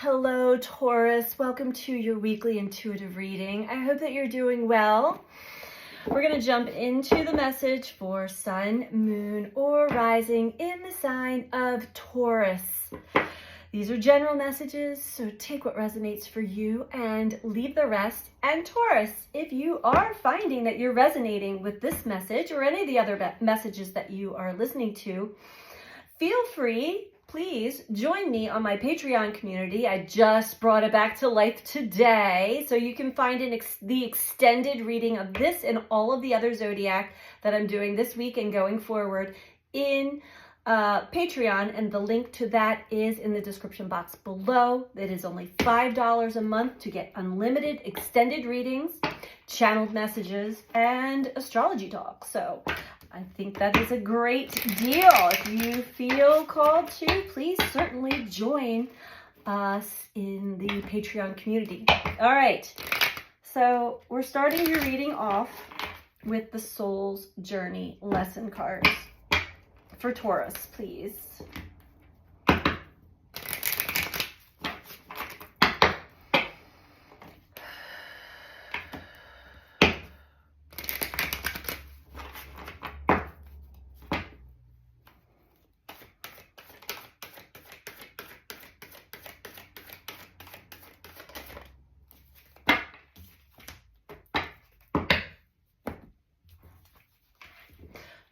Hello, Taurus. Welcome to your weekly intuitive reading. I hope that you're doing well. We're going to jump into the message for Sun, Moon, or Rising in the sign of Taurus. These are general messages, so take what resonates for you and leave the rest. And Taurus, if you are finding that you're resonating with this message or any of the other messages that you are listening to, feel free. Please join me on my Patreon community. I just brought it back to life today. So you can find the extended reading of this and all of the other zodiac that I'm doing this week and going forward in Patreon. And the link to that is in the description box below. It is only $5 a month to get unlimited extended readings, channeled messages, and astrology talk. So I think that is a great deal. If you feel called to, please certainly join us in the Patreon community. All right, so we're starting your reading off with the Soul's Journey lesson cards for Taurus, please.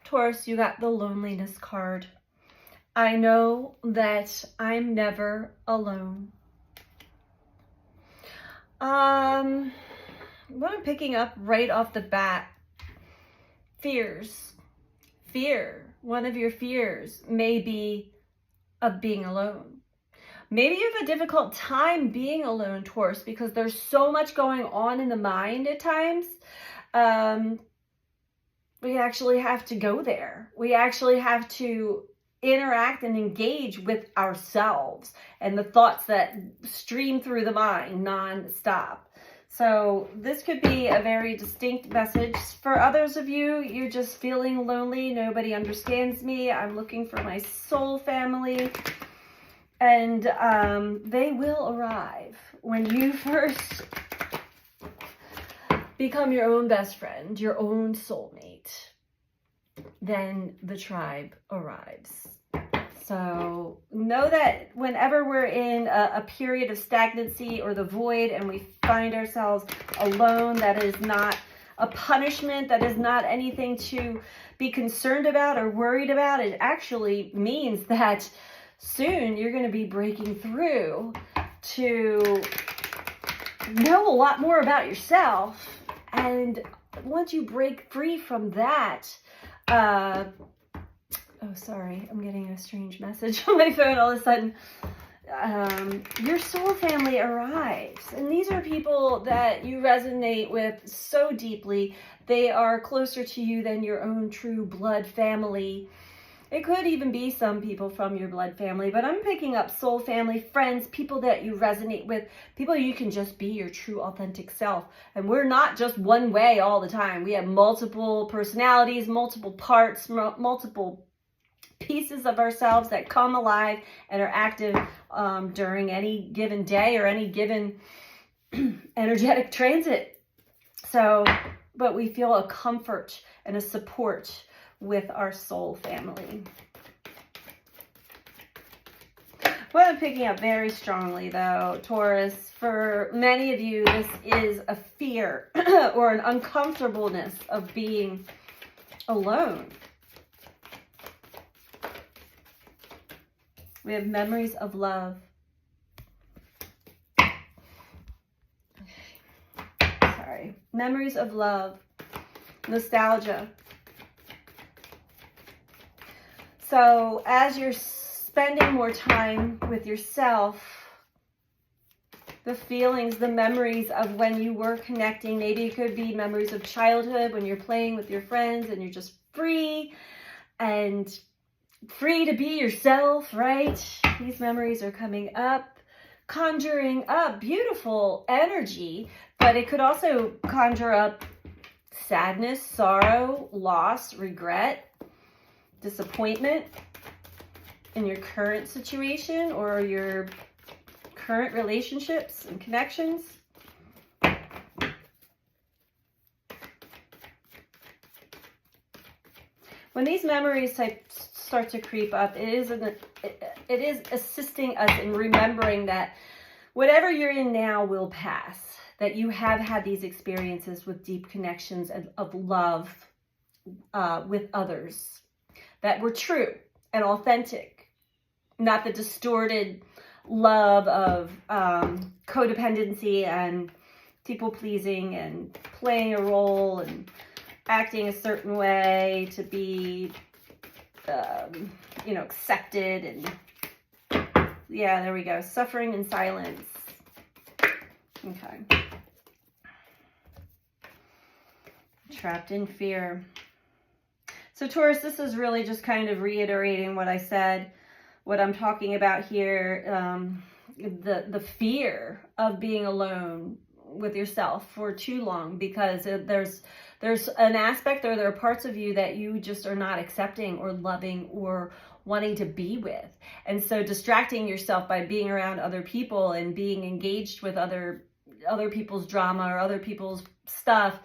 Taurus, you got the loneliness card. I know that I'm never alone. What I'm picking up right off the bat, fears. Fear. One of your fears may be of being alone. Maybe you have a difficult time being alone, Taurus, because there's so much going on in the mind at times. We actually have to go there. We actually have to interact and engage with ourselves and the thoughts that stream through the mind non-stop. So this could be a very distinct message. For others of you, you're just feeling lonely. Nobody understands me. I'm looking for my soul family. And they will arrive when you first become your own best friend, your own soulmate. Then the tribe arrives. So know that whenever we're in a period of stagnancy or the void and we find ourselves alone, that is not a punishment, that is not anything to be concerned about or worried about. It actually means that soon you're going to be breaking through to know a lot more about yourself. And once you break free from that, oh, sorry, I'm getting a strange message on my phone all of a sudden. Your soul family arrives. And these are people that you resonate with so deeply. They are closer to you than your own true blood family. It could even be some people from your blood family, but I'm picking up soul family, friends, people that you resonate with, people you can just be your true authentic self. And we're not just one way all the time. We have multiple personalities, multiple parts, multiple pieces of ourselves that come alive and are active during any given day or any given energetic transit. So, but we feel a comfort and a support with our soul family. What I'm picking up very strongly though, Taurus, for many of you, this is a fear or an uncomfortableness of being alone. We have memories of love. Sorry. Memories of love. Nostalgia. So as you're spending more time with yourself, the feelings, the memories of when you were connecting, maybe it could be memories of childhood when you're playing with your friends and you're just free and free to be yourself, right? These memories are coming up, conjuring up beautiful energy, but it could also conjure up sadness, sorrow, loss, regret, disappointment in your current situation or your current relationships and connections. When these memories start to creep up, it is assisting us in remembering that whatever you're in now will pass, that you have had these experiences with deep connections of love with others that were true and authentic, not the distorted love of codependency and people pleasing and playing a role and acting a certain way to be, accepted. And yeah, there we go. Suffering in silence. Okay. Trapped in fear. So Taurus, this is really just kind of reiterating what I said, what I'm talking about here, the fear of being alone with yourself for too long, because there's an aspect, or there are parts of you that you just are not accepting or loving or wanting to be with. And so distracting yourself by being around other people and being engaged with other people's drama or other people's stuff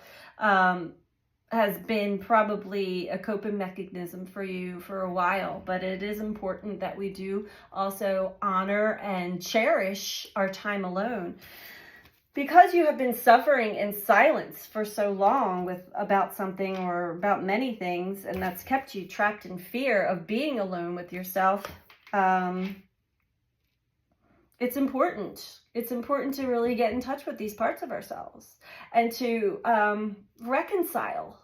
has been probably a coping mechanism for you for a while. But it is important that we do also honor and cherish our time alone. Because you have been suffering in silence for so long about something or about many things, and that's kept you trapped in fear of being alone with yourself, it's important. It's important to really get in touch with these parts of ourselves and to reconcile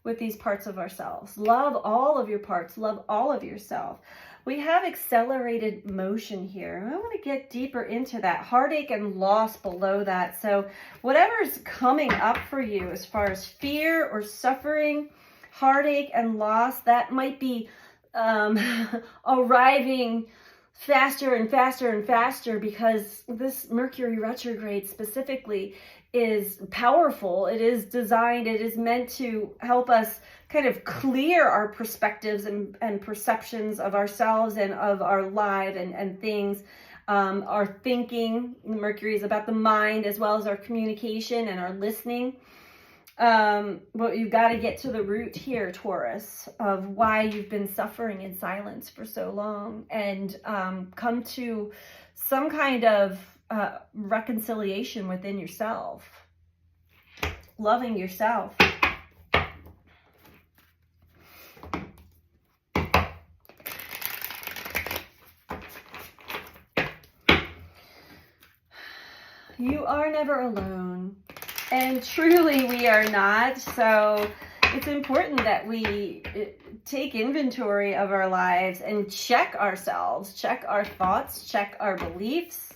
with these parts of ourselves. Love all of your parts. Love all of yourself. We have accelerated motion here. I want to get deeper into that. Heartache and loss below that. So whatever's coming up for you as far as fear or suffering, heartache and loss, that might be arriving faster and faster and faster, because this Mercury retrograde specifically is powerful. It is designed, it is meant to help us kind of clear our perspectives and perceptions of ourselves and of our life and things. Our thinking, Mercury is about the mind as well as our communication and our listening. But you've got to get to the root here, Taurus, of why you've been suffering in silence for so long, and come to some kind of reconciliation within yourself, loving yourself. You are never alone, and truly we are not. So it's important that we take inventory of our lives and check ourselves, check our thoughts, check our beliefs.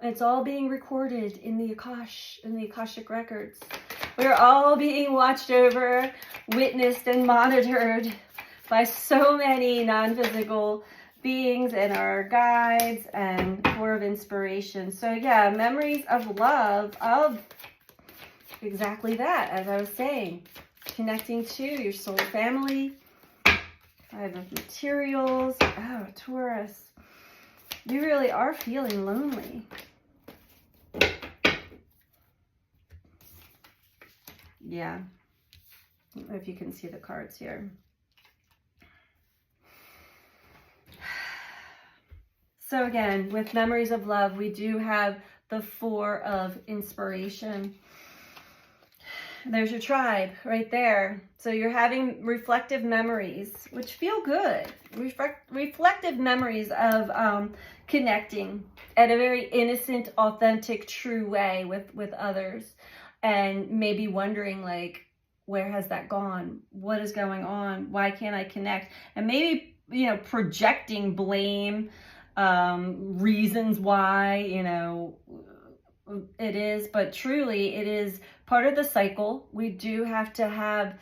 It's all being recorded in the Akashic records. We're all being watched over, witnessed, and monitored by so many non-physical beings and our guides and core of inspiration. So yeah, memories of love, of exactly that, as I was saying, connecting to your soul family. Five of Materials. Oh, Taurus, you really are feeling lonely. Yeah, I don't know if you can see the cards here. So again, with memories of love, we do have the Four of Inspiration. There's your tribe right there. So you're having reflective memories, which feel good. Reflective memories of connecting at a very innocent, authentic, true way with others. And maybe wondering, like, where has that gone? What is going on? Why can't I connect? And maybe, projecting blame, reasons why, it is, but truly it is part of the cycle. We do have to have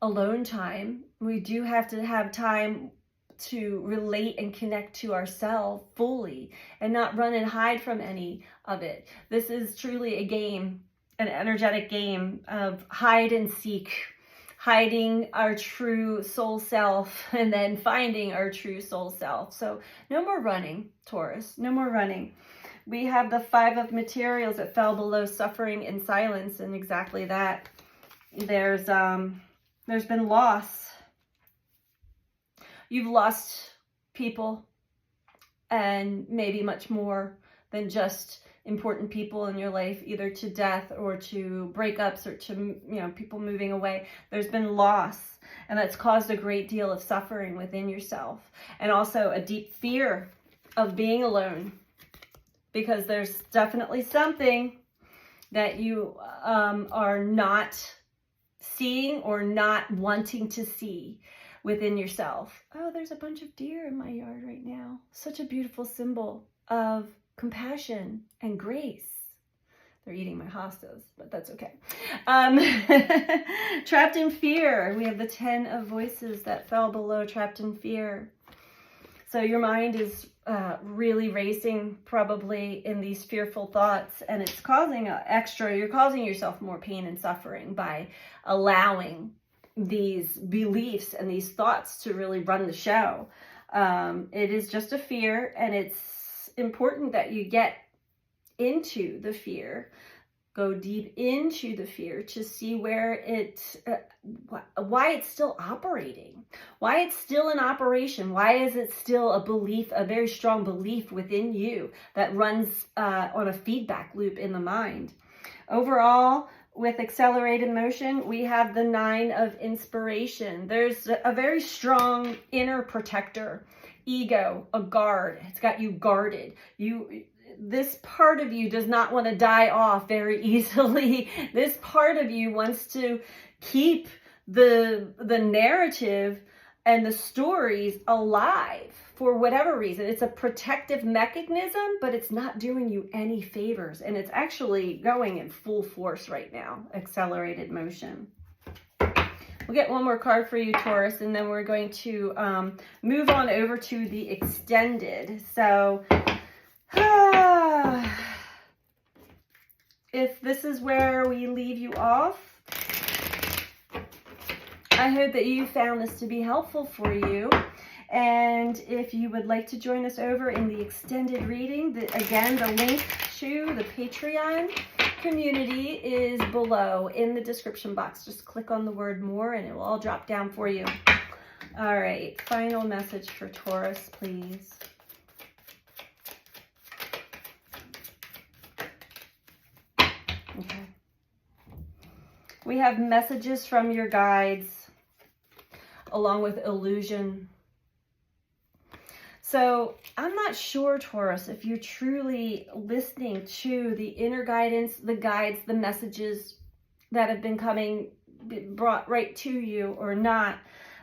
alone time. We do have to have time to relate and connect to ourselves fully and not run and hide from any of it. This is truly a game, an energetic game of hide and seek hiding our true soul self and then finding our true soul self. So no more running, Taurus, no more running. We have the 5 of materials that fell below, suffering in silence, and exactly that. There's been loss. You've lost people, and maybe much more than just important people in your life, either to death or to breakups or to, people moving away. There's been loss, and that's caused a great deal of suffering within yourself, and also a deep fear of being alone, because there's definitely something that you are not seeing or not wanting to see within yourself. Oh, there's a bunch of deer in my yard right now. Such a beautiful symbol of compassion and grace. They're eating my hostas, but that's okay. Trapped in fear. We have the 10 of voices that fell below, trapped in fear. So your mind is really racing probably in these fearful thoughts, and it's causing you're causing yourself more pain and suffering by allowing these beliefs and these thoughts to really run the show. It is just a fear, and it's important that you get into the fear, go deep into the fear to see where why it's still operating, why it's still in operation, why is it still a belief, a very strong belief within you that runs on a feedback loop in the mind. Overall, with accelerated motion, we have the 9 of inspiration. There's a very strong inner protector, ego, a guard. It's got you guarded. This part of you does not want to die off very easily. This part of you wants to keep the narrative and the stories alive for whatever reason. It's a protective mechanism, but it's not doing you any favors. And it's actually going in full force right now, accelerated motion. We'll get one more card for you, Taurus, and then we're going to move on over to the extended. So if this is where we leave you off, I hope that you found this to be helpful for you. And if you would like to join us over in the extended reading, again, the link to the Patreon community is below in the description box. Just click on the word more and it will all drop down for you. All right, final message for Taurus, please. Okay. We have messages from your guides along with illusion. So I'm not sure, Taurus, if you're truly listening to the inner guidance, the guides, the messages that have been brought right to you or not,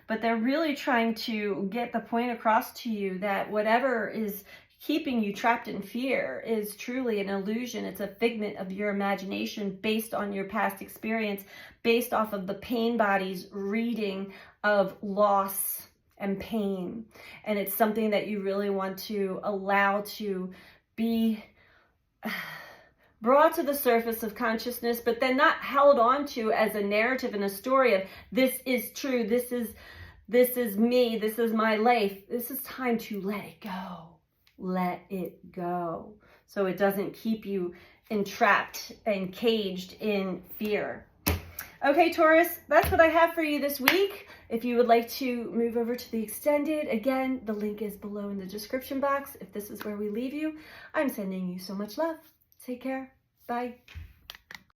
but they're really trying to get the point across to you that whatever is keeping you trapped in fear is truly an illusion. It's a figment of your imagination based on your past experience, based off of the pain body's reading of loss and pain. And it's something that you really want to allow to be brought to the surface of consciousness, but then not held on to as a narrative and a story of this is true, this is me, this is my life. This is time to let it go. Let it go, so it doesn't keep you entrapped and caged in fear. Okay, Taurus, that's what I have for you this week. If you would like to move over to the extended, again, the link is below in the description box. If this is where we leave you, I'm sending you so much love. Take care. Bye.